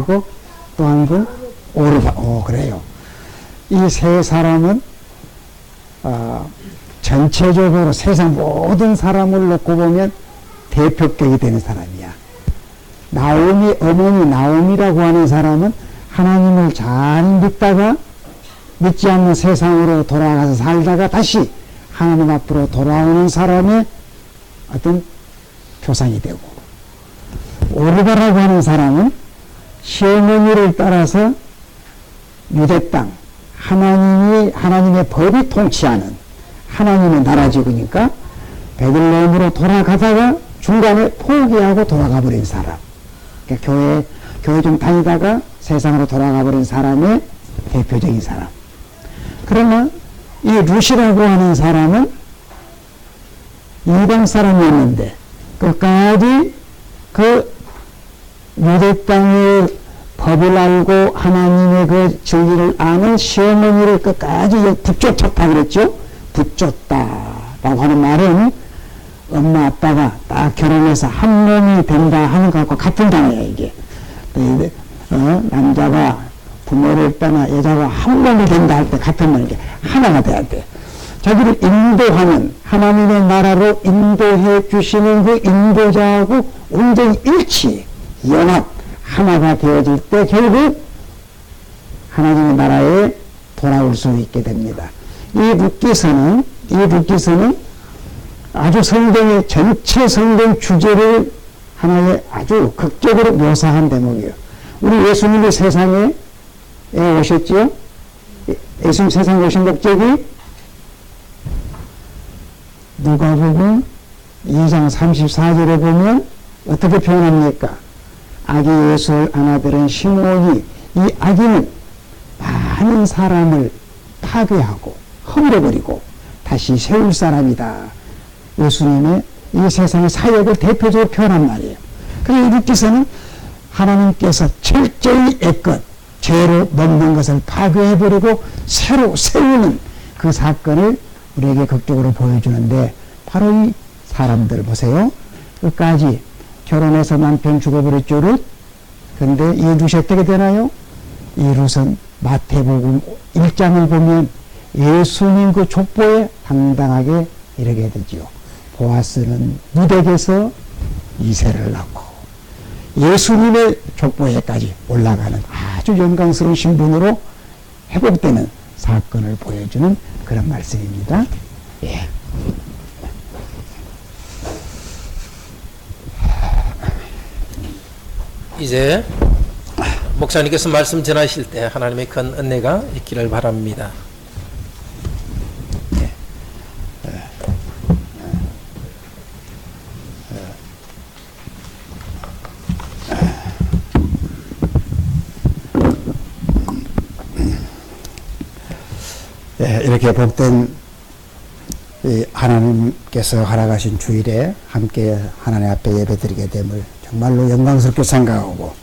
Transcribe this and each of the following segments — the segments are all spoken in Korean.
루시하고 또 한 분 오르바. 그래요. 이 세 사람은 전체적으로 세상 모든 사람을 놓고 보면 대표격이 되는 사람이야. 나오미, 어머니 나오미라고 하는 사람은 하나님을 잘 믿다가 믿지 않는 세상으로 돌아가서 살다가 다시 하나님 앞으로 돌아오는 사람의 어떤 표상이 되고, 오르바라고 하는 사람은 시어머니를 따라서 유대 땅, 하나님의 법이 통치하는 하나님의 나라지구니까 베들레헴으로 돌아가다가 중간에 포기하고 돌아가 버린 사람. 그러니까 교회 좀 다니다가 세상으로 돌아가 버린 사람의 대표적인 사람. 그러나 이 루시라고 하는 사람은 이방 사람이었는데 끝까지 그 유대 땅의 법을 알고 하나님의 그 진리를 아는 시어머니를 끝까지 붙쫓았다 그랬죠. 붙쫓다라고 하는 말은 엄마 아빠가 딱 결혼해서 한 몸이 된다 하는 것과 같은 단어예요. 이게 남자가 부모를 떠나 여자가 한 몸이 된다 할 때 같은 말이게 하나가 돼야 돼. 자기를 인도하는 하나님의 나라로 인도해 주시는 그 인도자하고 온전히 일치, 연합, 하나가 되어질 때 결국 하나님의 나라에 돌아올 수 있게 됩니다. 이 룻기서는 아주 성경의 전체 성경 주제를 하나의 아주 극적으로 묘사한 대목이에요. 우리 예수님이 세상에 오셨지요? 예수님 세상에 오신 목적이 누가복음 2장 34절에 보면 어떻게 표현합니까? 아기 예수를 안아들은 시몬이, 이 아기는 많은 사람을 파괴하고 허물어버리고 다시 세울 사람이다. 예수님의 이 세상의 사역을 대표적으로 표현한 말이에요. 그래서 이 룻기서는 하나님께서 철저히 애껏 죄로 먹는 것을 파괴해버리고 새로 세우는 그 사건을 우리에게 극적으로 보여주는데, 바로 이 사람들 보세요. 끝까지 결혼해서 남편 죽어버렸죠, 룻. 그런데 이 룻이 어떻게 되나요? 이 룻은 마태복음 1장을 보면 예수님 그 족보에 당당하게 이르게 되지요. 보아스는 룻에게서 이세를 낳고 예수님의 족보에까지 올라가는 아주 영광스러운 신분으로 회복되는 사건을 보여주는 그런 말씀입니다. 예. 이제 목사님께서 말씀 전하실 때 하나님의 큰 은혜가 있기를 바랍니다. 이렇게 복된 하나님께서 허락하신 주일에 함께 하나님 앞에 예배드리게 됨을 정말로 영광스럽게 생각하고,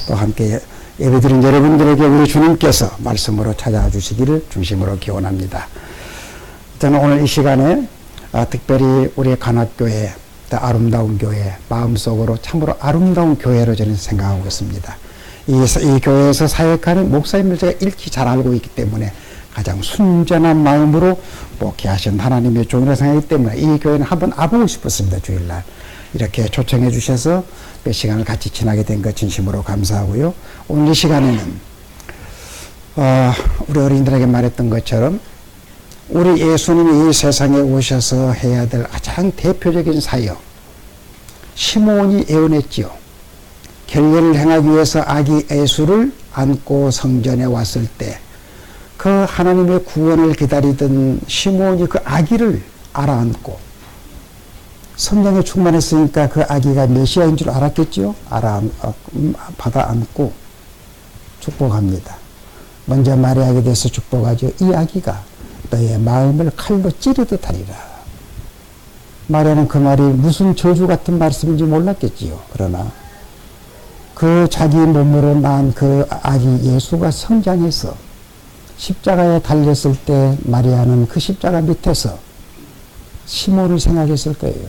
또 함께 예배드린 여러분들에게 우리 주님께서 말씀으로 찾아와 주시기를 중심으로 기원합니다. 저는 오늘 이 시간에 특별히 우리의 간학교회, 아름다운 교회, 마음속으로 참으로 아름다운 교회로 저는 생각하고 있습니다. 이 교회에서 사역하는 목사님을 제가 일찍 잘 알고 있기 때문에 가장 순전한 마음으로 목회하신 하나님의 종이라 생각하기 때문에 이 교회는 한번 와보고 싶었습니다. 주일날 이렇게 초청해 주셔서 몇 시간을 같이 지나게 된 것 진심으로 감사하고요. 오늘 이 시간에는 우리 어린이들에게 말했던 것처럼 우리 예수님이 이 세상에 오셔서 해야 될 가장 대표적인 사역, 시몬이 예언했지요. 결례를 행하기 위해서 아기 예수를 안고 성전에 왔을 때 그 하나님의 구원을 기다리던 시몬이 그 아기를 알아안고, 성령에 충만했으니까 그 아기가 메시아인 줄 알았겠지요. 받아 안고 축복합니다. 먼저 마리아에게 대해서 축복하죠. 이 아기가 너의 마음을 칼로 찌르듯 하리라. 마리아는 그 말이 무슨 저주 같은 말씀인지 몰랐겠지요. 그러나 그 자기 몸으로 낳은 그 아기 예수가 성장해서 십자가에 달렸을 때 마리아는 그 십자가 밑에서 시몬을 생각했을 거예요.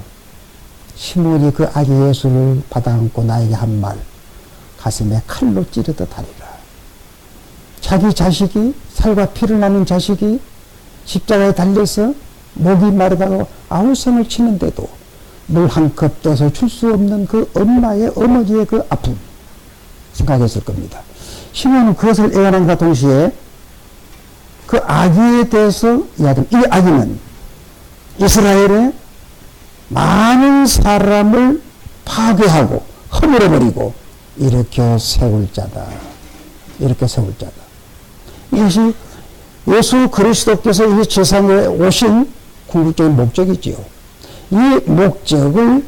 시몬이 그 아기 예수를 받아 안고 나에게 한 말, 가슴에 칼로 찌르듯 하리라. 자기 자식이, 살과 피를 나눈 자식이 십자가에 달려서 목이 마르다가 아우성을 치는데도 물 한 컵 떠서 줄 수 없는 그 엄마의, 어머니의 그 아픔 생각했을 겁니다. 시몬은 그것을 애원함과 동시에 그 아기에 대해서 이야기합니다. 이 아기는 이스라엘의 많은 사람을 파괴하고 허물어버리고 일으켜 세울 자다. 이렇게 세울 자다. 이것이 예수 그리스도께서 이 세상에 오신 궁극적인 목적이지요. 이 목적을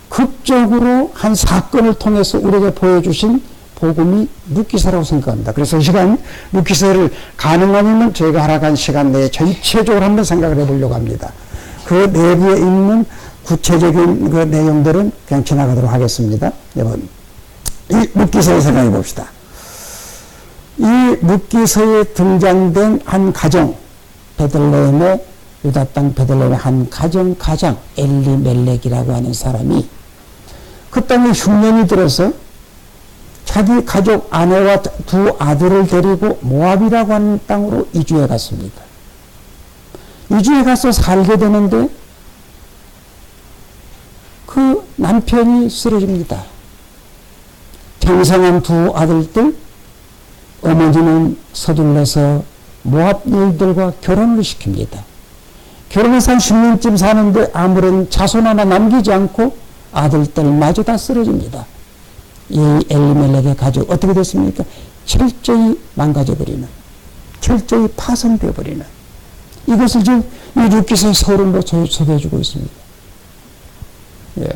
극적으로 한 사건을 통해서 우리에게 보여주신 복음이 룻기서라고 생각합니다. 그래서 이 시간 룻기서를 가능하면 저희가 허락한 시간 내에 전체적으로 한번 생각을 해보려고 합니다. 그 내부에 있는 구체적인 그 내용들은 그냥 지나가도록 하겠습니다. 여러분, 이 룻기서를 생각해 봅시다. 이 룻기서에 등장된 한 가정, 베들레헴의 유다 땅 베들레헴의 한 가정 가장 엘리멜렉이라고 하는 사람이 그 땅에 흉년이 들어서 자기 가족 아내와 두 아들을 데리고 모압이라고 하는 땅으로 이주해 갔습니다. 이주해 가서 살게 되는데 그 남편이 쓰러집니다. 장성한 두 아들들, 어머니는 서둘러서 모압 여인들과 결혼을 시킵니다. 결혼해서 한 10년쯤 사는데 아무런 자손 하나 남기지 않고 아들들마저 다 쓰러집니다. 이 엘리멜렉의 가족 어떻게 됐습니까? 철저히 망가져버리는, 철저히 파손되어버리는, 이것을 지금 이 룻기서의 서론으로 소개해주고 있습니다. 예.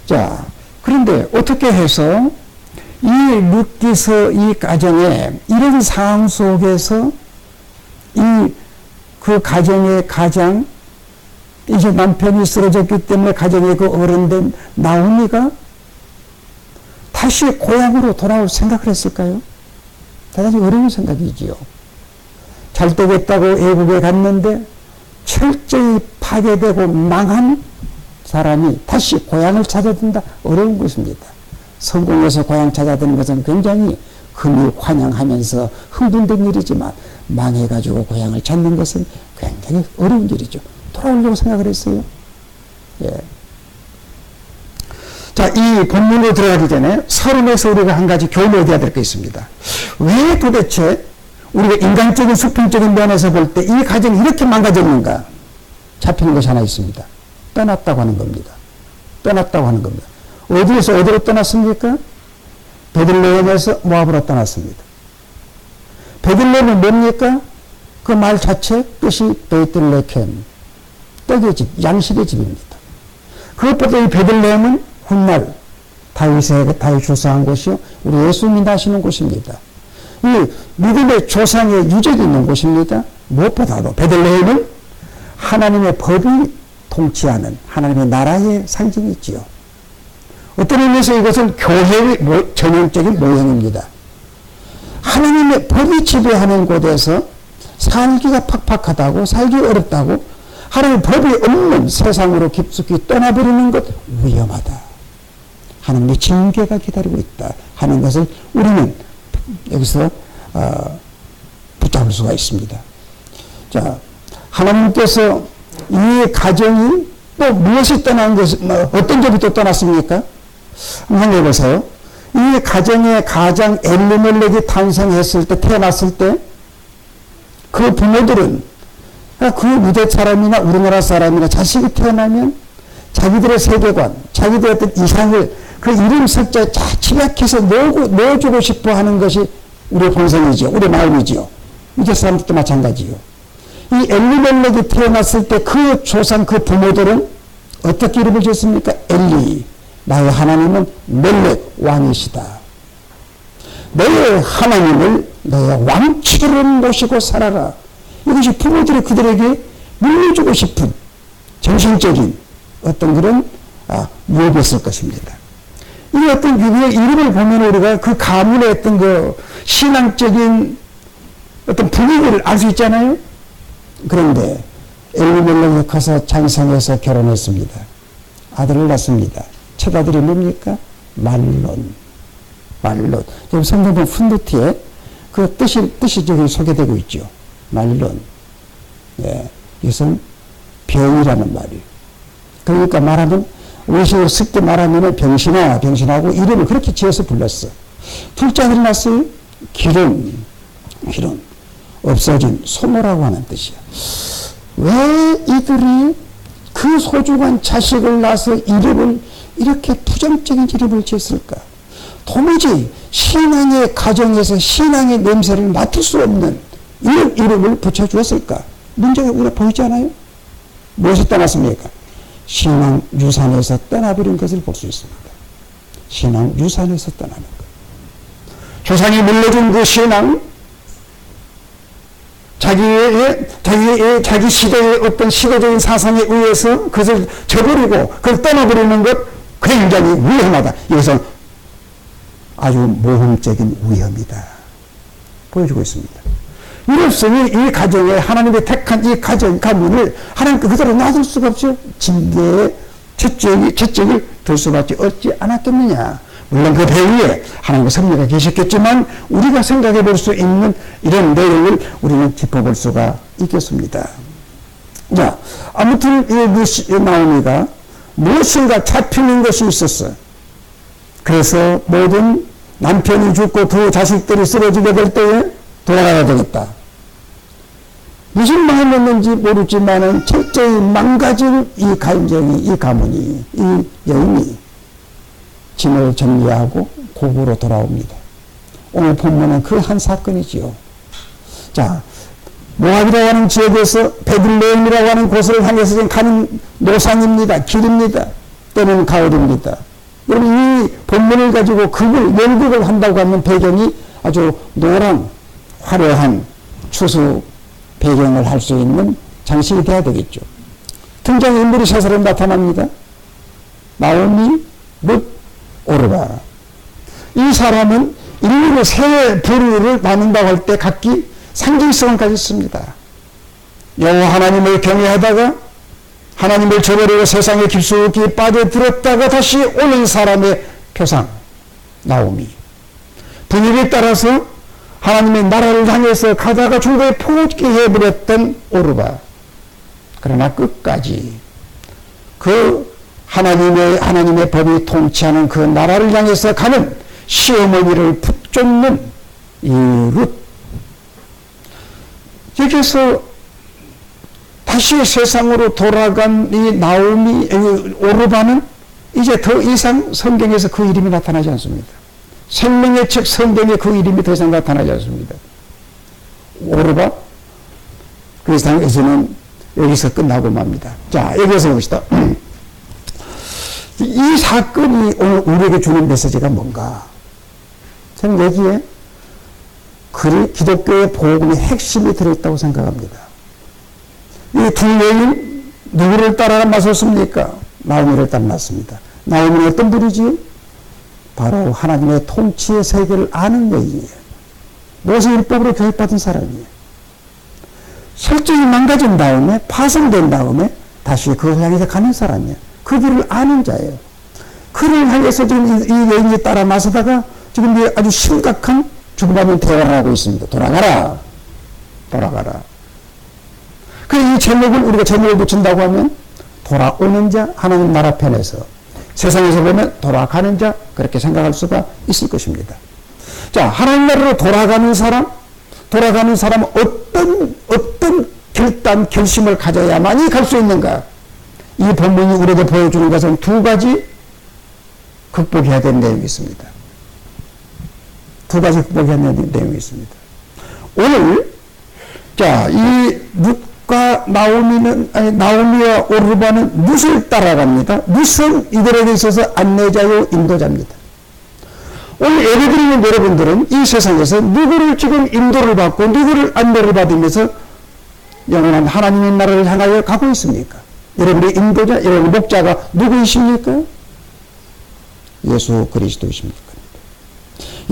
자, 그런데 어떻게 해서 이 룻기서 이 가정에 이런 상황 속에서 그 가정의 가장, 이제 남편이 쓰러졌기 때문에 가정의 그 어른된 나오미가 다시 고향으로 돌아올 생각을 했을까요? 대단히 어려운 생각이지요. 잘 되겠다고 애국에 갔는데 철저히 파괴되고 망한 사람이 다시 고향을 찾아든다. 어려운 것입니다. 성공해서 고향 찾아드는 것은 굉장히 금이 환영하면서 흥분된 일이지만 망해가지고 고향을 찾는 것은 굉장히 어려운 일이죠. 돌아오려고 생각을 했어요. 예. 자, 이 본문으로 들어가기 전에 서론에서 우리가 한 가지 교훈을 얻어야 될 게 있습니다. 왜 도대체 우리가 인간적인 수평적인 면에서 볼 때 이 가정이 이렇게 망가졌는가? 잡히는 것이 하나 있습니다. 떠났다고 하는 겁니다. 떠났다고 하는 겁니다. 어디에서 어디로 떠났습니까? 베들레헴에서 모압으로 떠났습니다. 베들레헴은 뭡니까? 그 말 자체 뜻이 베들레헴, 떡의 집, 양식의 집입니다. 그것보다 이 베들레헴은 훗날 다윗이 조사한 곳이요, 우리 예수님이 나시는 곳입니다. 이 믿음의 조상의 유적이 있는 곳입니다. 무엇보다도 베들레헴은 하나님의 법이 통치하는 하나님의 나라의 상징이지요. 어떤 의미에서 이것은 교회의 전형적인 모형입니다. 하나님의 법이 지배하는 곳에서 살기가 팍팍하다고, 살기 어렵다고, 하나님의 법이 없는 세상으로 깊숙이 떠나버리는 것 위험하다. 하나님의 징계가 기다리고 있다 하는 것을 우리는 여기서 붙잡을 수가 있습니다. 자, 하나님께서 이 가정이 또 무엇이 떠난 것이, 어떤 점이 또 떠났습니까? 한번 해보세요. 이 가정의 가장 엘리멜렉이 탄생했을 때, 태어났을 때, 그 부모들은 그 유대 사람이나 우리나라 사람이나 자식이 태어나면 자기들의 세계관, 자기들의 어떤 이상을 그 이름 석자에 다 집약해서 넣어주고 싶어 하는 것이 우리의 본성이죠. 우리의 마음이죠. 유대 사람들도 마찬가지요. 이 엘리멜렉이 태어났을 때 그 조상, 그 부모들은 어떻게 이름을 지었습니까? 엘리. 나의 하나님은 멜렉 왕이시다. 너의 하나님을 너의 왕처럼 모시고 살아라. 이것이 부모들이 그들에게 물려주고 싶은 정신적인 어떤 그런 유혹이었을 것입니다. 이 어떤 이름을 보면 우리가 그 가문의 어떤 그 신앙적인 어떤 분위기를 알 수 있잖아요. 그런데 엘리멜렉이 커서 장성해서 결혼했습니다. 아들을 낳습니다. 첫 아들이 뭡니까? 말론. 말론. 지금 성경본 풋노트에 그 뜻이 저기 소개되고 있죠. 말론. 예. 이것은 병이라는 말이에요. 그러니까 말하면, 우리식으로 쉽게 말하면 병신하고 이름을 그렇게 지어서 불렀어. 둘째 아들이 났어요. 기름. 없어진, 소모라고 하는 뜻이야. 왜 이들이 그 소중한 자식을 낳아서 이름을 이렇게 부정적인 이름을 지었을까? 도무지 신앙의 가정에서 신앙의 냄새를 맡을 수 없는 이런 이름을 붙여주었을까? 문제가 우리가 보이지 않아요? 무엇이 떠났습니까? 신앙 유산에서 떠나버린 것을 볼 수 있습니다. 신앙 유산에서 떠나는 것. 조상이 물려준 그 신앙, 자기 시대의 어떤 시대적인 사상에 의해서 그것을 저버리고 그걸 떠나버리는 것 굉장히 위험하다. 이것은 아주 모험적인 위험이다. 보여주고 있습니다. 이로써니 이 가정에 하나님의 택한 이 가문을 하나님께 그대로 놔둘 수가 없죠. 징계의 채찍을 들 수밖에 없지 않았겠느냐. 물론 그 배후에 하나님의 섭리가 계셨겠지만 우리가 생각해 볼 수 있는 이런 내용을 우리는 짚어볼 수가 있겠습니다. 자, 아무튼 이 나오미가 무엇인가 잡히는 것이 있었어. 그래서 모든 남편이 죽고 두 자식들이 쓰러지게 될 때에 돌아가야 되겠다. 무슨 마음이었는지 모르지만은 철저히 망가진 이 가정이, 이 가문이, 이 여인이 짐을 정리하고 고국으로 돌아옵니다. 오늘 본문은 그 한 사건이지요. 자, 모압이라고 하는 지역에서 베들레헴이라고 하는 곳을 향해서 지금 가는 노상입니다. 길입니다. 때는 가을입니다. 여러분, 이 본문을 가지고 연극을 한다고 하면 배경이 아주 노란, 화려한 추수 배경을 할 수 있는 장식이 돼야 되겠죠. 등장인물이 세 사람 나타납니다. 나오미, 룻, 오르바. 이 사람은 인류의 세 부류를 나눈다고 할 때 각기 상징성을 가졌습니다. 여호와 하나님을 경외하다가 하나님을 저버리고 세상에 깊숙이 빠져들었다가 다시 오는 사람의 표상, 나오미. 분위기에 따라서 하나님의 나라를 향해서 가다가 중도에 포기해버렸던 오르바. 그러나 끝까지 그 하나님의 법이 통치하는 그 나라를 향해서 가는 시어머니를 붙잡는 이 룻. 여기서 다시 세상으로 돌아간 이 나오미, 오르바는 이제 더 이상 성경에서 그 이름이 나타나지 않습니다. 생명의 책 성경에 그 이름이 더 이상 나타나지 않습니다. 오르바, 그 이상에서는 여기서 끝나고 맙니다. 자, 여기서 봅시다. 이 사건이 오늘 우리에게 주는 메시지가 뭔가? 저는 여기에 기독교의 복음의 핵심이 들어있다고 생각합니다. 이 두 여인 누구를 따라 나섰습니까? 나오미를 따라 나섰습니다. 나오미는 어떤 분이지? 바로 하나님의 통치의 세계를 아는 여인이에요. 모세율법으로 교육받은 사람이에요. 설정이 망가진 다음에 파손된 다음에 다시 그걸 향해서 가는 사람이에요. 그 길을 아는 자예요. 그를 향해서 지금 이 여인이 따라 나서다가 지금 아주 심각한 죽음하는 대화를 하고 있습니다. 돌아가라. 이 제목을 우리가 제목을 붙인다고 하면 돌아오는 자, 하나님 나라 편에서 세상에서 보면 돌아가는 자, 그렇게 생각할 수가 있을 것입니다. 자, 하나님 나라로 돌아가는 사람은 어떤 결심을 가져야만이 갈 수 있는가? 이 본문이 우리에게 보여주는 것은 두 가지 극복해야 되는 내용이 있습니다. 두 가지 극복해야 되는 내용이 있습니다. 오늘, 자, 이 룻과 나오미와 오르바는 룻을 따라갑니다. 룻은 이들에게 있어서 안내자요, 인도자입니다. 오늘 예배드리는 여러분들은 이 세상에서 누구를 지금 인도를 받고 누구를 안내를 받으면서 영원한 하나님의 나라를 향하여 가고 있습니까? 여러분의 인도자, 여러분의 목자가 누구이십니까? 예수 그리스도이십니까?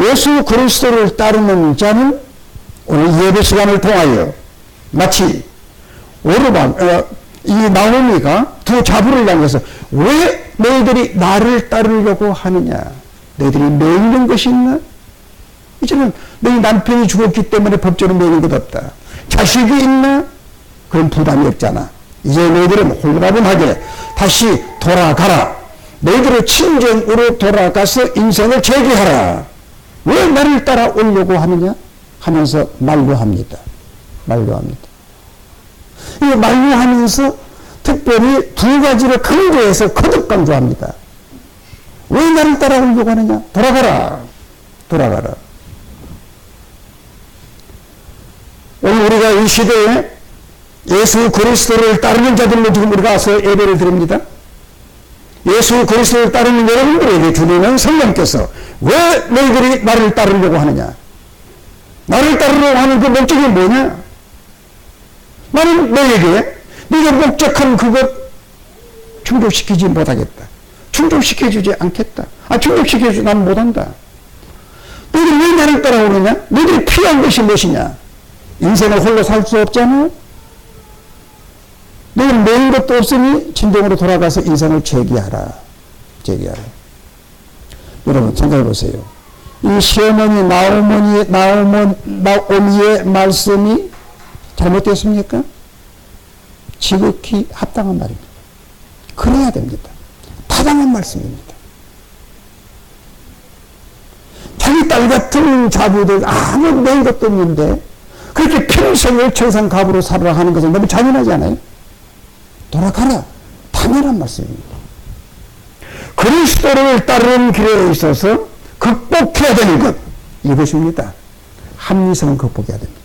예수 그리스도를 따르는 자는 오늘 예배 시간을 통하여 마치 이 나오미가 두 자부를 향해서 왜 너희들이 나를 따르려고 하느냐? 너희들이 매이는 것이 있나? 이제는 너희 남편이 죽었기 때문에 법적으로 매이는 것 없다. 자식이 있나? 그런 부담이 없잖아. 이제 너희들은 홀가분하게 다시 돌아가라. 너희들의 친정으로 돌아가서 인생을 재개하라. 왜 나를 따라오려고 하느냐? 하면서 만류합니다. 만류합니다. 이 만류하면서 특별히 두 가지를 강조해서 거듭 강조합니다. 왜 나를 따라오려고 하느냐? 돌아가라. 돌아가라. 오늘 우리가 이 시대에 예수 그리스도를 따르는 자들로 지금 우리가 와서 예배를 드립니다. 예수 그리스도를 따르는 여러분들에게 주님은 성령께서 왜 너희들이 나를 따르려고 하느냐? 나를 따르려고 하는 그 목적이 뭐냐? 나는 너에게 네가 목적한 그것 충족시키지 못하겠다. 충족시켜주지 않겠다. 충족시켜주지 난 못한다. 너희들이 왜 나를 따라오느냐? 너희들이 필요한 것이 무엇이냐? 인생을 홀로 살 수 없잖아. 너희는 매인 것도 없으니 진정으로 돌아가서 인생을 재기하라. 재기하라. 여러분 생각해 보세요. 이 시어머니 나오미의 말씀이 잘못됐습니까? 지극히 합당한 말입니다. 그래야 됩니다. 타당한 말씀입니다. 자기 딸 같은 자부들 아무 매인 것도 없는데 그렇게 평생을 청산갑으로 살아라 하는 것은 너무 잔인하지 않아요? 돌아가라. 당연한 말씀입니다. 그리스도를 따르는 길에 있어서 극복해야 되는 것, 이것입니다. 합리성을 극복해야 됩니다.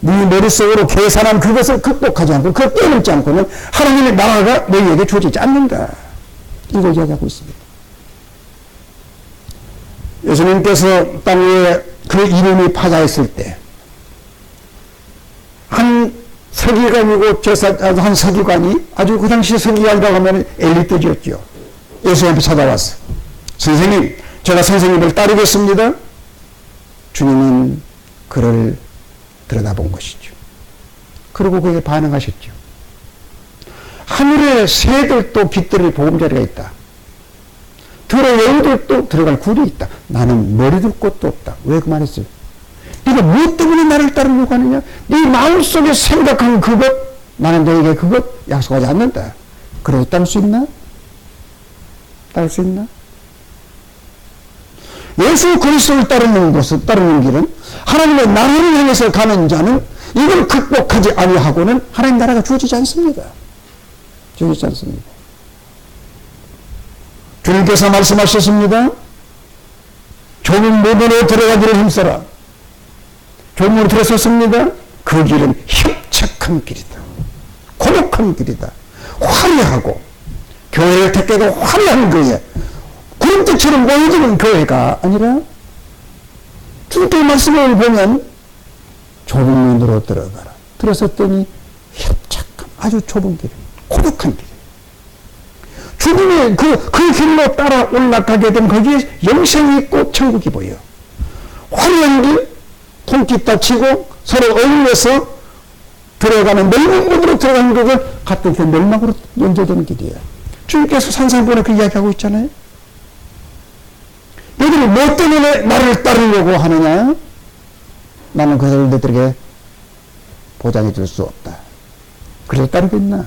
네 머릿속으로 계산한 그것을 극복하지 않고 그걸 깨닫지 않고는 하나님의 나라가 너희에게 주어지지 않는다. 이걸 이야기하고 있습니다. 예수님께서 땅 위에 그 이름이 파자했을 때 한 서기관이고 한 서기관이 아주 그 당시 서기관이라고 하면 엘리트였죠. 예수님께 찾아왔어. 선생님, 제가 선생님을 따르겠습니다. 주님은 그를 들여다본 것이죠. 그리고 그에게 반응하셨죠. 하늘에 새들도 빛들을 보금자리가 있다. 들의 여우들도 들어갈 굴이 있다. 나는 머리둘 곳도 없다. 왜 그 말했어요? 네가 무엇 때문에 나를 따르려고 하느냐? 네 마음속에 생각한 그것, 나는 너에게 그것 약속하지 않는다. 그래도 따를 수 있나? 따를 수 있나? 예수 그리스도를 따르는 것을 따르는 길은 하나님의 나라를 향해서 가는 자는 이걸 극복하지 아니하고는 하나님 나라가 주어지지 않습니다. 주어지지 않습니다. 주님께서 말씀하셨습니다. 좁은 문으로 들어가기를 힘써라. 좁은 문으로 들어섰습니다. 그 길은 협착한 길이다. 고독한 길이다. 화려하고 교회를 택해가 화려한 교회, 구름대처럼 모여지는 교회가 아니라 주님의 말씀을 보면 좁은 문으로 들어가라. 들어섰더니 협착한 아주 좁은 길, 고독한 길. 주님의 그 길로 따라 올라가게 되면 거기에 영생이 있고 천국이 보여. 화려한 길, 통기타 치고 서로 어울려서 들어가는 넓은 문으로 들어가는 것을 같은 그 멸망으로 연결되는 길이에요. 주님께서 산상보에 그 이야기하고 있잖아요. 너희들이 뭐 때문에 나를 따르려고 하느냐? 나는 그것을 너희들에게 보장해 줄 수 없다. 그래서 따르겠나?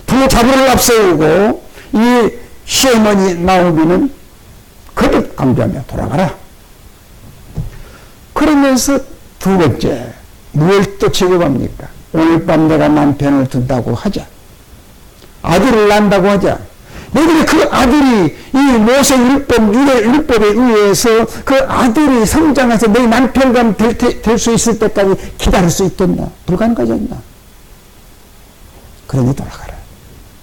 두 자부를 앞세우고 이 시어머니 나오미는 거듭 강조하며 돌아가라. 그러면서 두 번째, 무엇을 또 취급합니까? 오늘 밤 내가 남편을 둔다고 하자. 아들을 낳는다고 하자. 너희들이 그 아들이 이 모세 율법, 유대 율법에 의해서 그 아들이 성장해서 너희 남편과 될 수 있을 때까지 기다릴 수 있겠나? 불가능하지 않나? 그러니 돌아가라.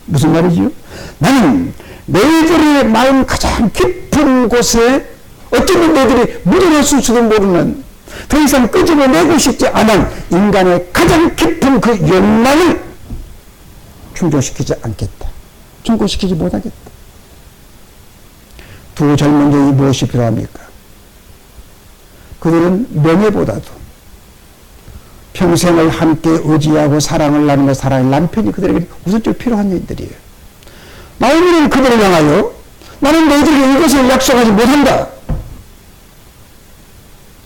무슨 말이지요? 나는 너희들의 마음 가장 깊은 곳에 어쩌면 너희들이 묻어놨을지도 모르는 더 이상 끄집어내고 싶지 않은 인간의 가장 깊은 그 욕망을 충족시키지 않겠다. 충족시키지 못하겠다. 두 젊은 여인이 무엇이 필요합니까? 그들은 명예보다도 평생을 함께 의지하고 사랑을 나누며 살아갈 남편이 그들에게 우선적으로 필요한 일들이에요. 나오미는 그들을 향하여 나는 너희들에게 이것을 약속하지 못한다.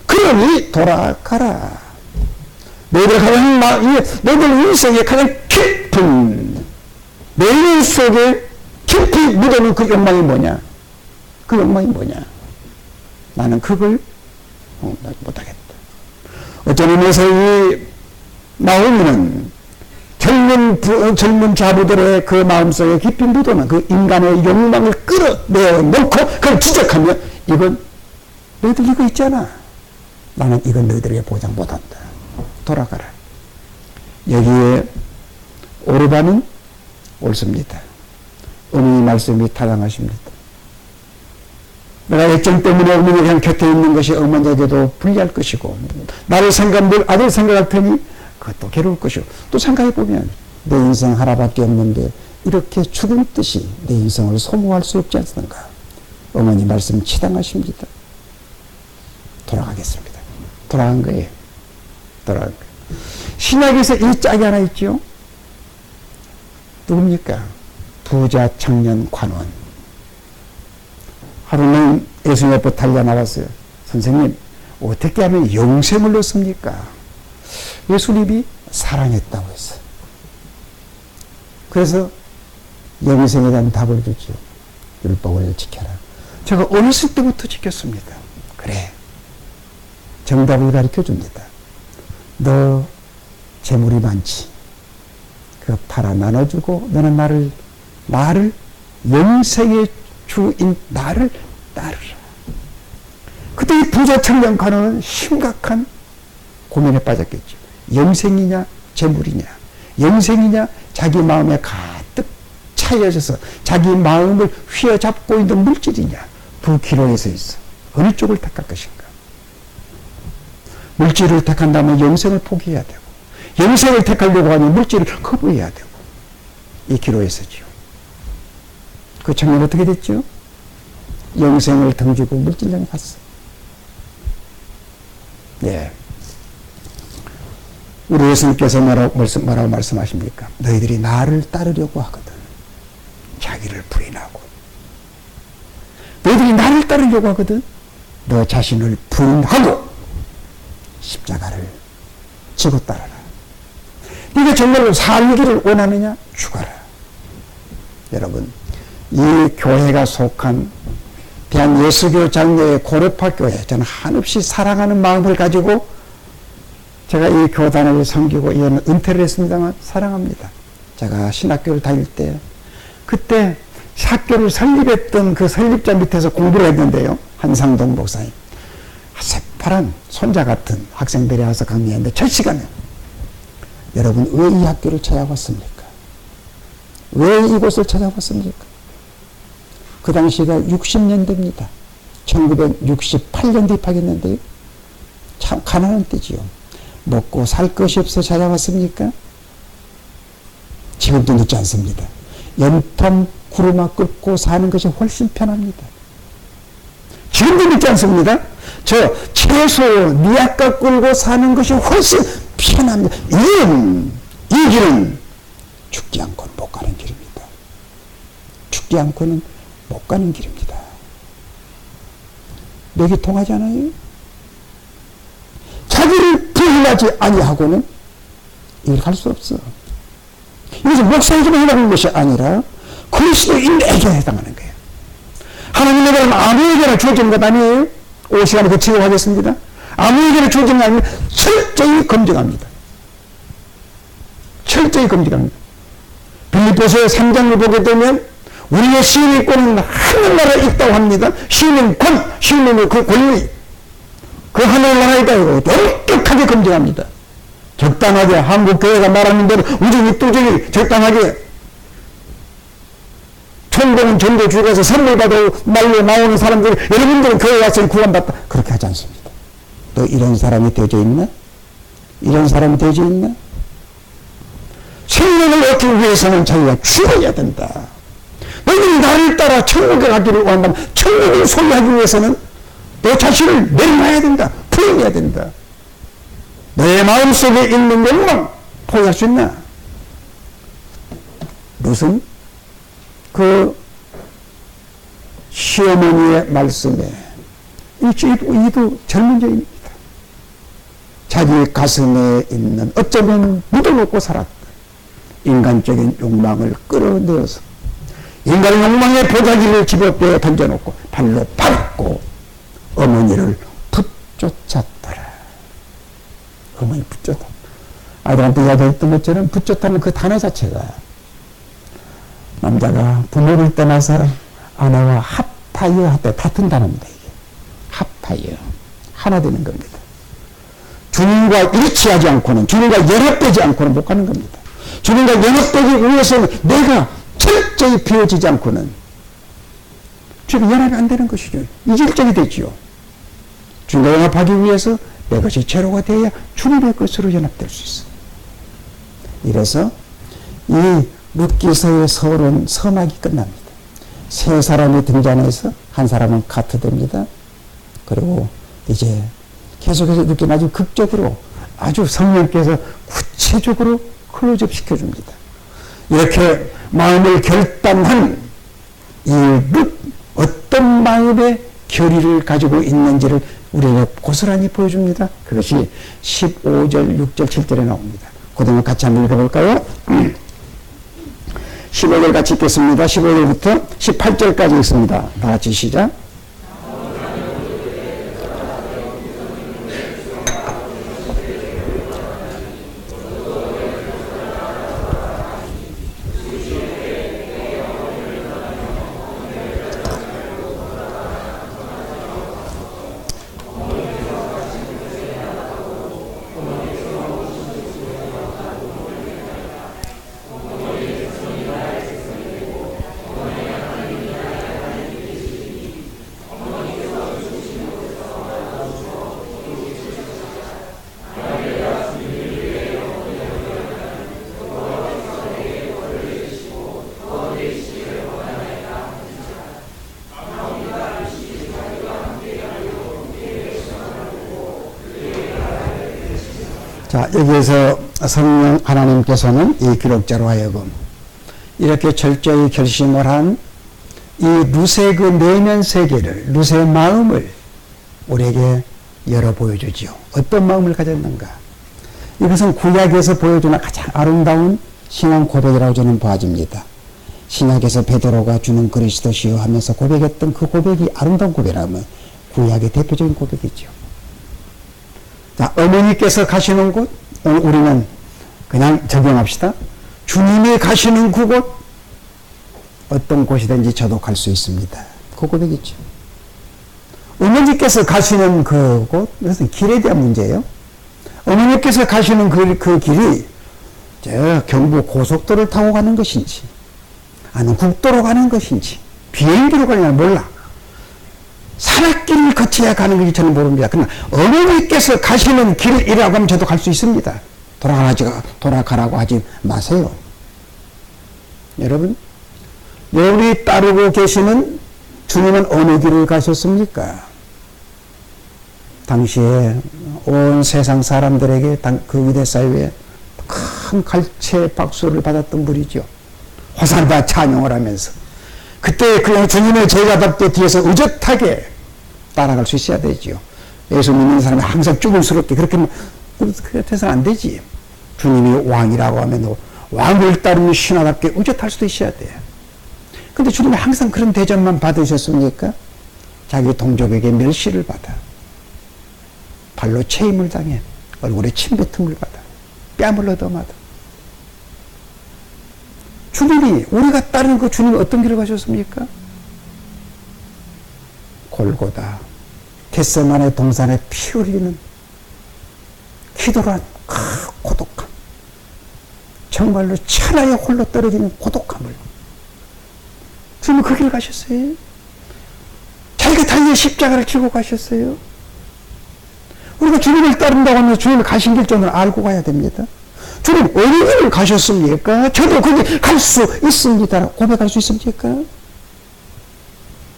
그러니 돌아가라. 너희들 인생의 가장 깊은, 내 인생 속에 깊이 묻어놓은 그 욕망이 뭐냐? 그 욕망이 뭐냐? 나는 그걸 못하겠다. 어떤 의미에서 이 나오미는 젊은 자부들의 그 마음속에 깊이 묻어놓은 그 인간의 욕망을 끌어내놓고 그걸 지적하며, 이건 너희들 이거 있잖아. 나는 이건 너희들에게 보장 못한다. 돌아가라. 여기에 오르반은 옳습니다. 어머니 말씀이 타당하십니다. 내가 애정 때문에 어머니 그냥 곁에 있는 것이 어머니에게도 불리할 것이고, 나를 늘 아들 생각할 테니 그것도 괴로울 것이고, 또 생각해보면 내 인생 하나밖에 없는데 이렇게 죽은 듯이 내 인생을 소모할 수 없지 않습니까? 어머니 말씀 치당하십니다. 돌아가겠습니다. 돌아간 거예요. 돌아간 거예요. 신약에서 이 짝이 하나 있죠. 누굽니까? 부자 청년 관원. 하루는 예수님 앞에 달려 나왔어요. 선생님, 어떻게 하면 영생을 얻습니까? 예수님이 사랑했다고 했어요. 그래서 영생에 대한 답을 주죠. 율법을 지켜라. 제가 어렸을 때부터 지켰습니다. 그래. 정답을 가르쳐 줍니다. 너 재물이 많지. 그거 팔아 나눠주고 너는 나를 영생의 주인 나를 따르라. 그때 이 부자 청년 관원은 심각한 고민에 빠졌겠죠. 영생이냐 재물이냐, 영생이냐 자기 마음에 가득 차여져서 자기 마음을 휘어잡고 있는 물질이냐, 두 기로에 서 있어. 어느 쪽을 택할 것인가? 물질을 택한다면 영생을 포기해야 되고, 영생을 택하려고 하면 물질을 거부해야 되고, 이 기로에 서지요. 그 청년 어떻게 됐죠? 영생을 던지고 물질량에 갔어. 예. 우리 예수님께서 뭐라고 말씀하십니까? 너희들이 나를 따르려고 하거든 자기를 부인하고, 너희들이 나를 따르려고 하거든 너 자신을 부인하고 십자가를 지고 따라라. 네가 정말로 살기를 원하느냐? 죽어라. 여러분, 이 교회가 속한 대한예수교 장로의 고려파 교회, 저는 한없이 사랑하는 마음을 가지고 제가 이 교단을 섬기고 이어는 은퇴를 했습니다만 사랑합니다. 제가 신학교를 다닐 때 그때 학교를 설립했던 그 설립자 밑에서 공부를 했는데요. 한상동 목사님. 새파란 손자 같은 학생들이 와서 강의했는데 첫 시간에 여러분 왜 이 학교를 찾아왔습니까? 왜 이곳을 찾아왔습니까? 그 당시가 60년대입니다. 1968년도 입학했는데요. 참 가난한 때지요. 먹고 살 것이 없어 찾아왔습니까? 지금도 늦지 않습니다. 연탄 구루마 끓고 사는 것이 훨씬 편합니다. 지금도 늦지 않습니다. 저 채소 미약가 끌고 사는 것이 훨씬 편합니다. 이 길은 죽지 않고는 못 가는 길입니다. 죽지 않고는 못 가는 길입니다. 맥이 통하지 않아요? 자기를 부인하지 아니하고는 이걸 갈 수 없어. 이것은 목사에게만 해당하는 것이 아니라 그리스도인에게 해당하는 거예요. 하나님의 나라는 아무에게나 주어지는 것 아니에요? 5시간에 거치고 하겠습니다. 아무에게나 주어지는 것 아니면 철저히 검증합니다. 철저히 검증합니다. 빌립보서 3장을 보게 되면 우리의 시민권은 하늘나라에 있다고 합니다. 시민권, 시민의 그 권리, 그 하늘나라에 있다고 엄격하게 검증합니다. 적당하게 한국교회가 말하는 대로 우정이 뚜정이 적당하게 천공은 전도 죽어서 선물 받아 말로 나오는 사람들, 여러분들은 교회 와서 구원받다. 그렇게 하지 않습니다. 또 이런 사람이 되어져 있나? 이런 사람이 되어져 있나? 생명을 얻기 위해서는 자기가 죽어야 된다. 너희들이 나를 따라 천국에 가기를 원한다면 천국을 소유하기 위해서는 너 자신을 내려놔야 된다. 포기해야 된다. 너의 마음속에 있는 욕망 포기할 수 있나? 무슨 그 시어머니의 말씀에 이도 젊은 여인입니다. 자기 가슴에 있는 어쩌면 묻어놓고 살았던 인간적인 욕망을 끌어내어서 인간의 욕망의 보자기를 집어빼어 던져놓고 발로 밟고 어머니를 붙쫓았더라. 어머니 붙쫓다. 아들한테 이야기했던 것처럼 붙쫓다는 그 단어 자체가 남자가 부모를 떠나서 아내와 합하여 할때 같은 단어입니다. 이게 합하여 하나 되는 겁니다. 주님과 일치하지 않고는, 주님과 연합되지 않고는 못 가는 겁니다. 주님과 연합되기 위해서는 내가 철저히 비워지지 않고는 주님과 연합이 안 되는 것이죠. 이질적이 되지요. 주님과 연합하기 위해서 내 것이 제로가 되어야 주님의 것으로 연합될 수 있어. 이래서 이 룻기서의 서론 서막이 끝납니다. 세 사람이 등장해서 한 사람은 카트됩니다. 그리고 이제 계속해서 느끼는 아주 극적으로 아주 성령께서 구체적으로 클로즈업 시켜줍니다. 이렇게 마음을 결단한 이 룻, 어떤 마음의 결의를 가지고 있는지를 우리에게 고스란히 보여줍니다. 그것이 15절, 6절, 7절에 나옵니다. 그동안 같이 한번 읽어볼까요? 15절 같이 읽겠습니다. 15절부터 18절까지 읽습니다. 다 같이 시작. 자, 여기에서 성령 하나님께서는 이 기록자로 하여금 이렇게 철저히 결심을 한 이 룻의 그 내면 세계를, 룻의 마음을 우리에게 열어 보여주지요. 어떤 마음을 가졌는가? 이것은 구약에서 보여주는 가장 아름다운 신앙 고백이라고 저는 보아집니다. 신약에서 베드로가 주는 그리스도시요 하면서 고백했던 그 고백이 아름다운 고백이라면 구약의 대표적인 고백이죠. 자, 어머니께서 가시는 곳, 오늘 우리는 그냥 적용합시다. 주님이 가시는 그곳, 어떤 곳이든지 저도 갈 수 있습니다. 그 고백이죠. 어머니께서 가시는 그곳, 이것은 길에 대한 문제예요. 어머니께서 가시는 그 길이 저 경부 고속도로를 타고 가는 것인지, 아니면 국도로 가는 것인지, 비행기로 가느냐 몰라. 산악길을 거쳐야 가는 건지 저는 모릅니다. 그러나 어머니께서 가시는 길이라고 하면 저도 갈 수 있습니다. 돌아가라고 하지 마세요. 여러분, 여러분이 따르고 계시는 주님은 어느 길을 가셨습니까? 당시에 온 세상 사람들에게 그 위대 사회에 큰 갈채 박수를 받았던 분이죠. 호산나 찬양을 하면서 그때 그냥 주님의 제자답게 뒤에서 의젓하게 따라갈 수 있어야 되지요. 예수 믿는 사람이 항상 쭈글스럽게 그렇게 해서는 안 되지. 주님이 왕이라고 하면 왕을 따르는 신하답게 의젓할 수도 있어야 돼요. 근데 주님이 항상 그런 대접만 받으셨습니까? 자기 동족에게 멸시를 받아, 발로 체임을 당해, 얼굴에 침뱉음을 받아, 뺨을 얻어맞아. 주님이, 우리가 따르는 그 주님이 어떤 길을 가셨습니까? 골고다, 겟세마네 동산에 피 흘리는 희도란 고독함, 정말로 천하에 홀로 떨어지는 고독함을 주님은 그 길을 가셨어요. 자기가 달린 십자가를 지고 가셨어요. 우리가 주님을 따른다고 하면 주님을 가신 길 정도는 알고 가야 됩니다. 주님 어느 길을 가셨습니까? 저도 거기 갈 수 있습니다. 고백할 수 있습니까?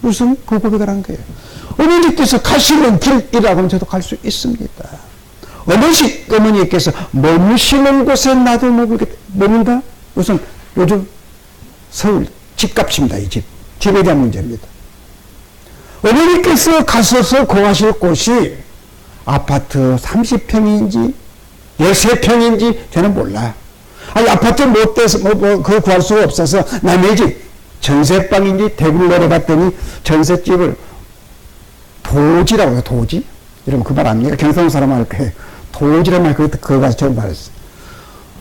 무슨 그 고백을 한 거예요. 어머니께서 가시는 길이라고 하면 저도 갈 수 있습니다. 어머니께서 머무시는 곳에 나도 머문다? 우선 요즘 서울 집값입니다. 이 집. 집에 대한 문제입니다. 어머니께서 가셔서 거하실 곳이 아파트 30평인지 13평인지 저는 몰라. 아니 아파트 못 돼서 그거 구할 수가 없어서 남의 집 전세방인지 대구를 내려갔더니 전셋집을 도지라고 해요. 도지? 이러면 그 말 압니까? 경상 사람 할 거예요. 도지란 말 그거 가서 처음 말했어요.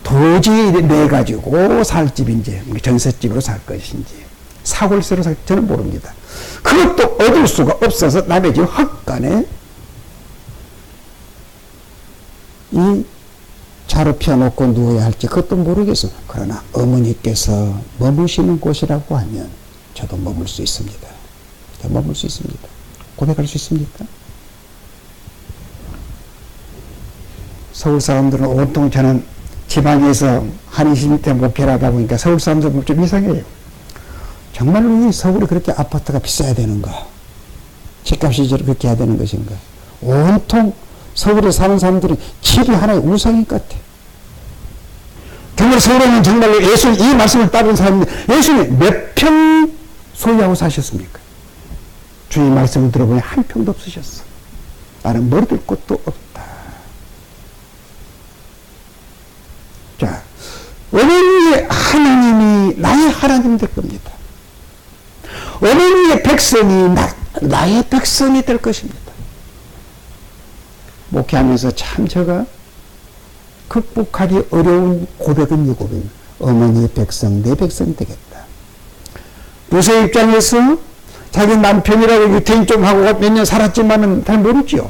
도지 내가지고 살 집인지 전셋집으로 살 것인지 사골세로 살 저는 모릅니다. 그것도 얻을 수가 없어서 남의 집 헛간에 이 자로 펴놓고 누워야 할지 그것도 모르겠어. 그러나 어머니께서 머무시는 곳이라고 하면 저도 머물 수 있습니다. 저도 머물 수 있습니다. 고백할 수 있습니까? 서울 사람들은 온통 저는 지방에서 한인시민 때 목회를 하다 보니까 서울 사람들은 좀 이상해요. 정말로 이 서울이 그렇게 아파트가 비싸야 되는가? 집값이 그렇게 해야 되는 것인가? 온통 서울에 사는 사람들은 집이 하나의 우상인 것 같아. 정말 서울에는 정말로 예수님 이 말씀을 따른 사람인데 예수님 몇 평 소유하고 사셨습니까? 주님 말씀을 들어보니 한 평도 없으셨어. 나는 머리둘 곳도 없다. 자, 어머니의 하나님이 나의 하나님 될 겁니다. 어머니의 백성이 나의 백성이 될 것입니다. 목회하면서 참 제가 극복하기 어려운 고백은 이 고백입니다. 어머니의 백성, 내 백성이 되겠다. 요새 입장에서 자기 남편이라고 유태인 좀 하고 몇 년 살았지만은 잘 모르지요.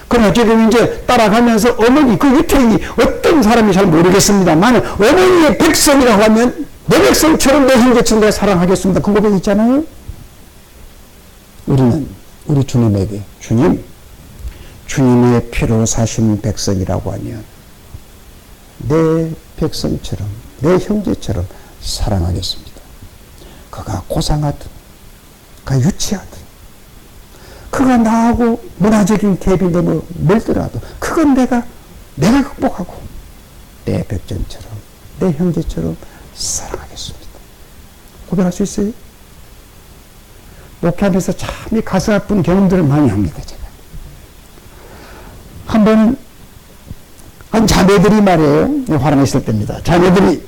그러나 지금 이제 따라가면서 어머니, 그 유태인이 어떤 사람이 잘 모르겠습니다만 어머니의 백성이라고 하면 내 백성처럼 내 형제처럼 내가 사랑하겠습니다. 그 고백 있잖아요. 우리는 우리 주님에게 주님의 피로 사신 백성이라고 하면 내 백성처럼 내 형제처럼 사랑하겠습니다. 그가 고상하든 그가 유치하든 그가 나하고 문화적인 갭이 너무 멀더라도 그건 내가 극복하고 내 백전처럼 내 형제처럼 사랑하겠습니다. 고백할 수 있어요? 목회하면서 참 이 가슴 아픈 경험들을 많이 합니다. 제가 한 번 한 자매들이 말이에요. 화랑에 있을 때입니다. 자매들이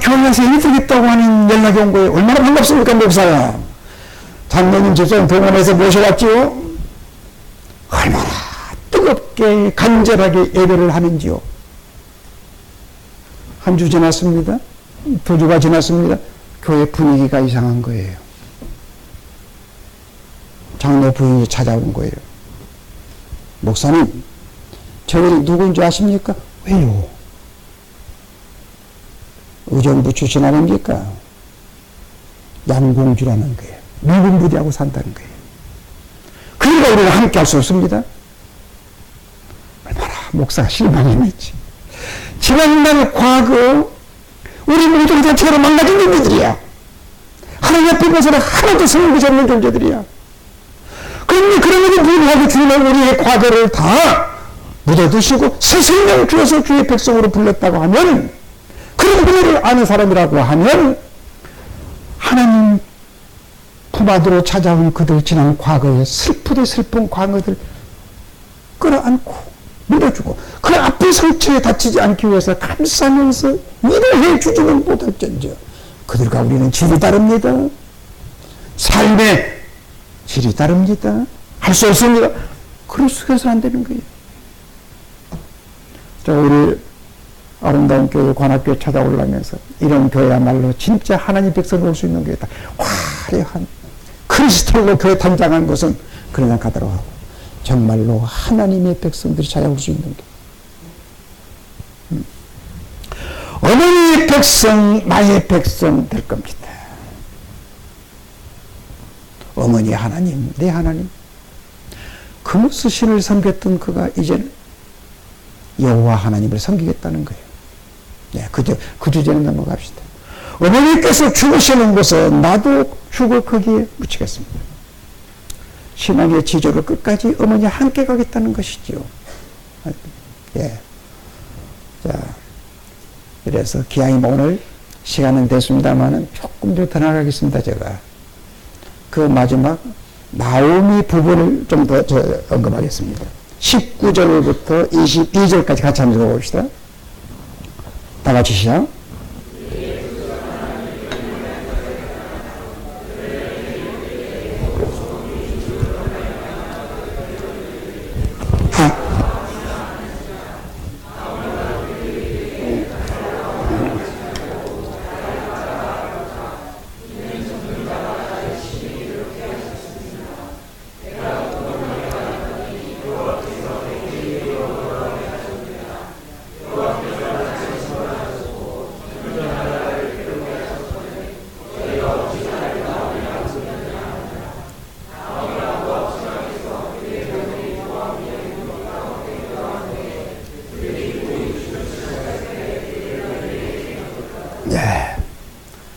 교회 와서 예배 드리겠다고 하는 연락이 온 거예요. 얼마나 반갑습니까, 목사야. 장로님 집사님 동원해서 모셔왔지요. 얼마나 뜨겁게 간절하게 예배를 하는지요. 한 주 지났습니다. 2주가 지났습니다. 교회 분위기가 이상한 거예요. 장로 부인이 찾아온 거예요. 목사님, 저분이 누구인지 아십니까? 왜요? 의정부 출신 아닙니까? 양공주라는 거예요. 미군 부대하고 산다는 거예요. 그러니까 우리가 함께 할 수 없습니다. 얼마나 목사가 실망했지. 지난날 과거 우리 모두가 자체로 망가진 존재들이야. 하나님 앞에 가서는 하나도 성공하지 않는 존재들이야. 그런데 그러면서 불구하고 주님은 우리의 과거를 다 묻어두시고 새 생명을 주어서 주의 백성으로 불렀다고 하면 그런 분을 아는 사람이라고 하면 하나님 품 안으로 찾아온 그들 지난 과거의 슬프되 슬픈 과거들 끌어안고 믿어주고 그 앞에 상처에 다치지 않기 위해서 감싸면서 위로해 주지는 못할지언정 그들과 우리는 질이 다릅니다. 삶의 질이 다릅니다. 할 수 없습니다. 그럴 수가 해서 안 되는 거예요. 자, 우리 아름다운 교회 관악교회 찾아오려면서 이런 교회야말로 진짜 하나님 백성이 올 수 있는 교회다. 화려한 크리스탈로 교회 탄장한 것은 그러나 가도록 하고 정말로 하나님의 백성들이 찾아올 수 있는 교회. 어머니의 백성, 나의 백성 될 겁니다. 어머니 하나님, 내 하나님. 그무스 신을 섬겼던 그가 이제는 여호와 하나님을 섬기겠다는 거예요. 네, 그 주제는 넘어갑시다. 어머니께서 죽으시는 곳에 나도 죽을 거기에 묻히겠습니다. 신앙의 지조를 끝까지 어머니 함께 가겠다는 것이지요. 예. 자, 그래서 기왕이 오늘 시간은 됐습니다만은 조금 더 나가겠습니다. 제가 그 마지막 나오미 부분을 좀 더 언급하겠습니다. 19절부터 22절까지 같이 한번 읽어봅시다. 다 같이 시작.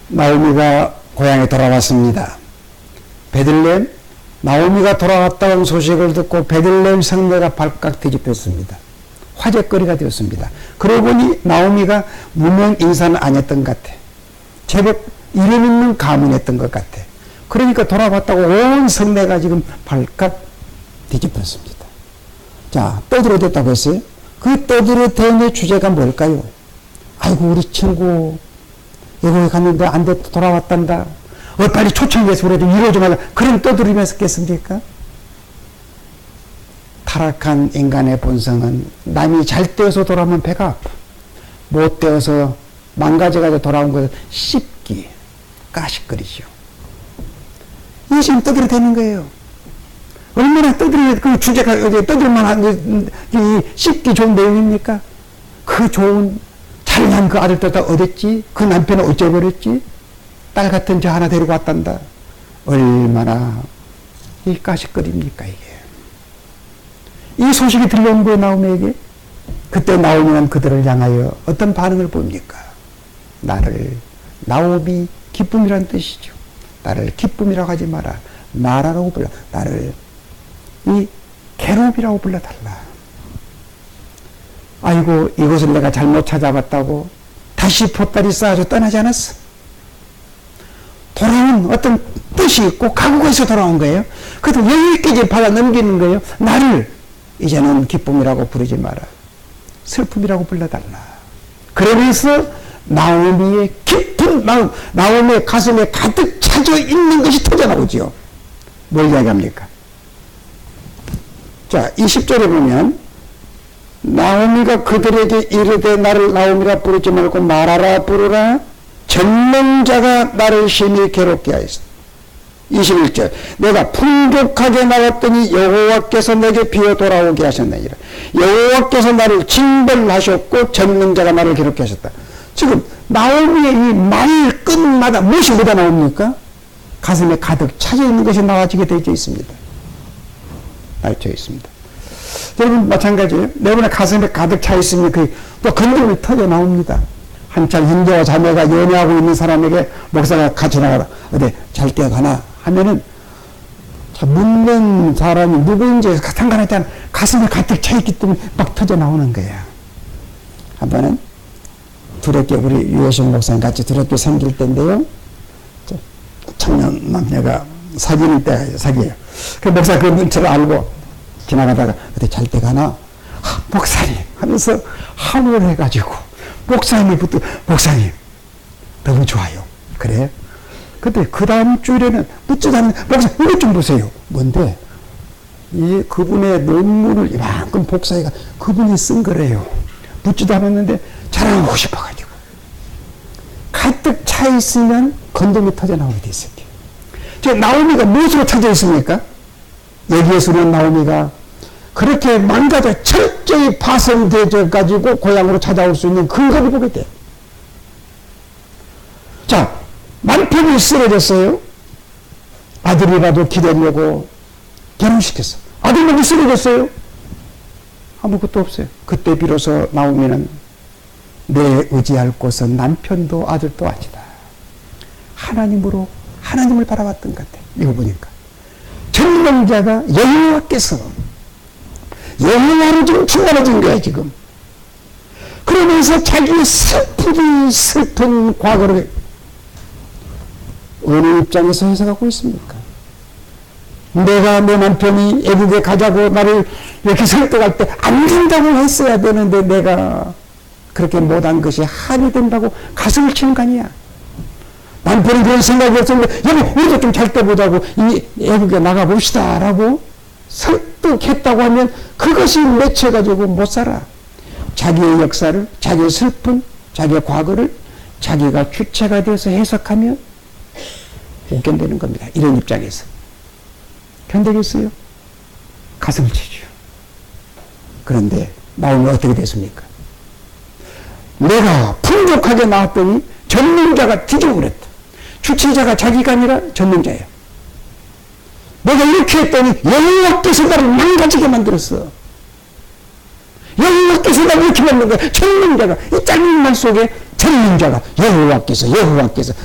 나오미가 고향에 돌아왔습니다. 베들레헴, 나오미가 돌아왔다는 소식을 듣고 베들레헴 성내가 발칵 뒤집혔습니다. 화제거리가 되었습니다. 그러고 보니 나오미가 무명 인사는 아니었던 것 같아. 제법 이름 있는 가문이었던 것 같아. 그러니까 돌아왔다고 온 성내가 지금 발칵 뒤집혔습니다. 자, 떠들어댔다고 했어요. 그 떠들어댄의 주제가 뭘까요? 아이고, 우리 친구 여기 갔는데 안 돼, 돌아왔단다. 빨리 초청해서 그래 좀 이러 좀 하자. 그런 떠들이면서겠습니까? 타락한 인간의 본성은 남이 잘 되어서 돌아오면 배가 아파. 못 되어서 망가져가지고 돌아온 것을 씹기, 까식거리죠. 이게 지금 떠들어대는 거예요. 얼마나 그 주제가 떠들만한 씹기 좋은 내용입니까? 그 좋은 잘난 그 아들도 다 어딨지? 그 남편은 어째버렸지? 딸 같은 저 하나 데리고 왔단다. 얼마나 이 까식거립니까 이게. 이 소식이 들려온 거예요 나오미에게. 그때 나오미는 그들을 향하여 어떤 반응을 보입니까? 나를 나오미 기쁨이란 뜻이죠. 나를 기쁨이라고 하지 마라. 나라라고 불러. 나를 이 괴롭이라고 불러달라. 아이고 이것을 내가 잘못 찾아봤다고 다시 보따리 쌓아서 떠나지 않았어. 돌아온 어떤 뜻이 있고 각오가 있어 돌아온 거예요. 그래도 여기까지 받아 넘기는 거예요. 나를 이제는 기쁨이라고 부르지 마라. 슬픔이라고 불러달라. 그러면서 나오미의 깊은 마음, 나오미의 가슴에 가득 차져 있는 것이 터져나오지요. 뭘 이야기합니까? 자, 20절에 보면 나오미가 그들에게 이르되 나를 나오미라 부르지 말고 마라라 부르라. 전능자가 나를 심히 괴롭게 하였다. 21절 내가 풍족하게 나왔더니 여호와께서 내게 비어 돌아오게 하셨느니라. 여호와께서 나를 징벌하셨고 전능자가 나를 괴롭게 하셨다. 지금 나오미의 이 말 끝마다 무엇이 묻어 나옵니까? 가슴에 가득 차져 있는 것이 나와지게 되어 있습니다. 나와져 있습니다. 여러분 마찬가지예요. 여러분의 가슴에 가득 차 있으면 또 건드림이 터져 나옵니다. 한참 형제와 자매가 연애하고 있는 사람에게 목사가 같이 나가라. 어디 잘 때 가나 하면은 묻는 사람이 누구인지 상관하지 않아. 가슴에 가득 차 있기 때문에 막 터져 나오는 거야. 한 번은 두렵게 우리 유해식 목사님 같이 두렵게 섬길 때인데요. 청년 남녀가 사귀는 때가 사귀어요. 그 목사 그 문자를 알고 지나가다가 어디 잘 때 가나? 목사님 하면서 한호를 해가지고 목사님을 붙들 목사님 너무 좋아요. 그래? 근데 그 다음 주일에는 묻지도 않는 목사님 이것 좀 보세요. 뭔데? 이 그분의 논문을 이만큼 복사해가 그분이 쓴 거래요. 묻지도 않았는데 자랑하고 싶어가지고 가득 차 있으면 건dom이 터져 나오게 돼 있어요. 저 나오미가 무엇으로 터져 있습니까? 여기에서는 나오미가 그렇게 망가져 철저히 파손되어 가지고 고향으로 찾아올 수 있는 근거를 보게 돼. 자, 남편이 쓰러졌어요. 아들이라도 기대려고 결혼시켰어. 아들만 쓰러졌어요. 아무것도 없어요. 그때 비로소 나오미는 내 의지할 곳은 남편도 아들도 아니다. 하나님을 바라봤던 것 같아. 이거 보니까. 전능자가 여호와께서 여호와로 지금 충만해진 거야 지금. 그러면서 자기의 슬픈 과거를 어느 입장에서 해석하고 있습니까? 내가 내 남편이 애국에 가자고 나를 이렇게 설득할 때 안 된다고 했어야 되는데 내가 그렇게 못한 것이 한이 된다고 가슴을 치는 거 아니야. 남편이 그런 생각이 없었는데 여보 우리도 좀 잘 때 보자고 이 애국에 나가봅시다 라고 설득했다고 하면 그것이 맺혀가지고 못 살아. 자기의 역사를, 자기의 슬픔, 자기의 과거를 자기가 주체가 되어서 해석하면 못 견디는 겁니다. 이런 입장에서. 견디겠어요? 가슴을 치죠. 그런데 나오면 어떻게 됐습니까? 내가 풍족하게 나왔더니 전능자가 뒤져버렸다. 주체자가 자기가 아니라 전능자예요. 내가 이렇게 했더니 여호와께서 나를 망가지게 만들었어. 여호와께서 나를 이렇게 만든 거야. 전능자가 이 짧은 말 속에 전능자가 여호와께서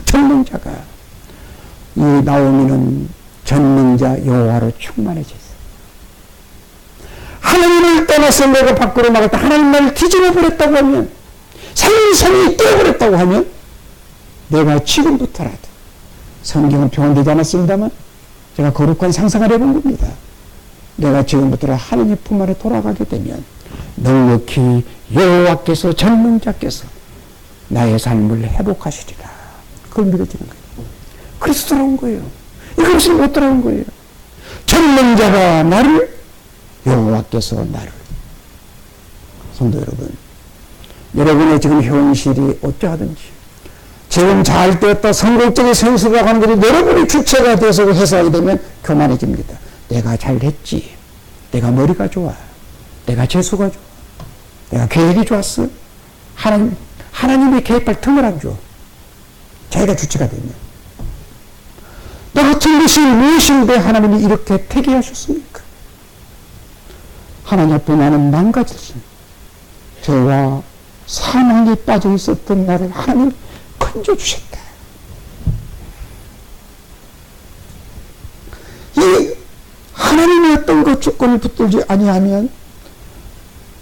전능자가 이 나오미는 전능자 여호와로 충만해져 있어. 하나님을 떠나서 내가 밖으로 나갔다. 하나님 나를 뒤집어 버렸다고 하면 생선이 떼어버렸다고 하면 내가 지금부터라도 성경은 표현되지 않았습니다만 제가 거룩한 상상을 해본 겁니다. 내가 지금부터 하나님 품 안에 돌아가게 되면 넉넉히 여호와께서 전능자께서 나의 삶을 회복하시리라. 그걸 믿어지는 거예요. 그래서 돌아온 거예요. 이거 없으면 못 돌아온 거예요. 전능자가 나를 여호와께서 나를. 성도 여러분, 여러분의 지금 현실이 어떠하든지 지금 잘 되었다 성공적인 생수가 가는 것이 여러분의 주체가 돼서 해석하게 되면 교만해집니다. 내가 잘했지. 내가 머리가 좋아. 내가 재수가 좋아. 내가 계획이 좋았어. 하나님이 개입할 틈을 안 줘. 자기가 주체가 되면. 너 같은 것이 무엇인데 하나님이 이렇게 태계하셨습니까? 하나님 앞에 나는 망가졌어. 죄와 사망에 빠져 있었던 나를 하나님 건져주셨다. 이 하나님의 어떤 그 조건을 붙들지 아니하면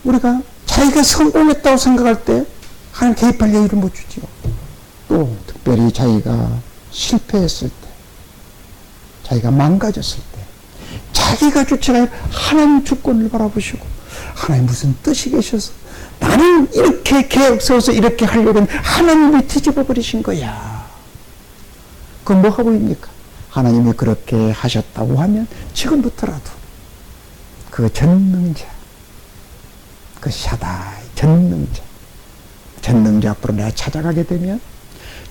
우리가 자기가 성공했다고 생각할 때 하나님 개입할 여유를 못 주지요. 또 특별히 자기가 실패했을 때, 자기가 망가졌을 때, 자기가 주체가 아니라 하나님 주권을 바라보시고 하나님 무슨 뜻이 계셔서 나는 이렇게 계획 세워서 이렇게 하려고 했는데 하나님이 뒤집어 버리신 거야. 그건 뭐 하고 있습니까? 하나님이 그렇게 하셨다고 하면 지금부터라도 그 전능자, 그 샤다이 전능자 앞으로 내가 찾아가게 되면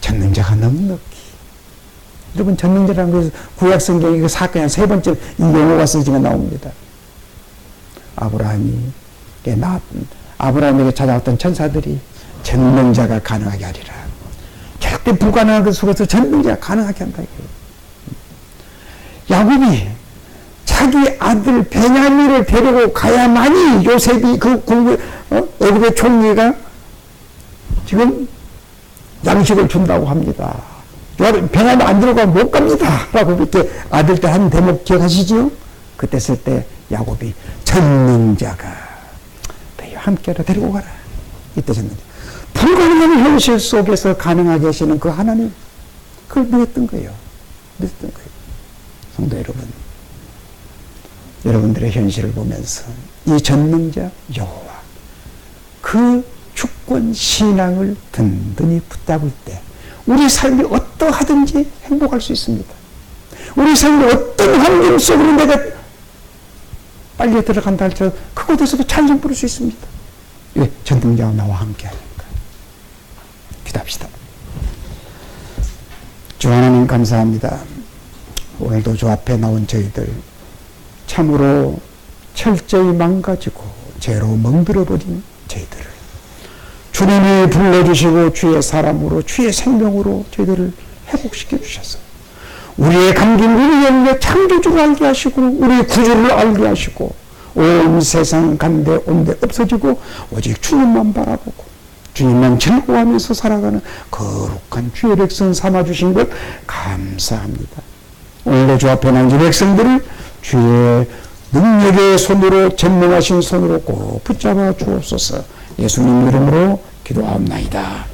전능자가 넉넉히. 여러분 전능자라는 것은 구약성경에 그 사건이 한 3번째 이 용어가 쓰지가 나옵니다. 아브라함에게 찾아왔던 천사들이 전능자가 가능하게 하리라. 절대 불가능한 것 속에서 전능자가 가능하게 한다. 야곱이 자기 아들 베냐민을 데리고 가야만이 요셉이 애굽의 총리가 지금 양식을 준다고 합니다. 베냐민 안 들어가면 못 갑니다. 라고 이렇게 아들들 한 대목 기억하시죠? 그때 쓸 때 야곱이 전능자가 함께라 데리고 가라. 이때 전능자. 불가능한 현실 속에서 가능하게 하시는 그 하나님, 그걸 믿었던 거예요. 성도 여러분, 여러분들의 현실을 보면서 이 전능자 여호와 그 주권 신앙을 든든히 붙잡을 때 우리 삶이 어떠하든지 행복할 수 있습니다. 우리 삶이 어떤 환경 속으로 내가 빨리 들어간다 할지라도 그곳에서도 찬송 부를 수 있습니다. 왜? 전능자와 나와 함께 하니까. 기도합시다. 주 하나님 감사합니다. 오늘도 주 앞에 나온 저희들 참으로 철저히 망가지고 죄로 멍들어버린 저희들을 주님이 불러주시고 주의 사람으로 주의 생명으로 저희들을 회복시켜 주셔서 우리의 감긴 우리 영의 창조주를 알게 하시고 우리의 구주를 알게 하시고 온 세상 간데 온데 없어지고 오직 주님만 바라보고 주님만 즐거워하면서 살아가는 거룩한 주의 백성 삼아주신 것 감사합니다. 오늘도 주 앞에 나온 백성들을 주의 능력의 손으로 전능하신 손으로 꼭 붙잡아 주옵소서. 예수님 이름으로 기도하옵나이다.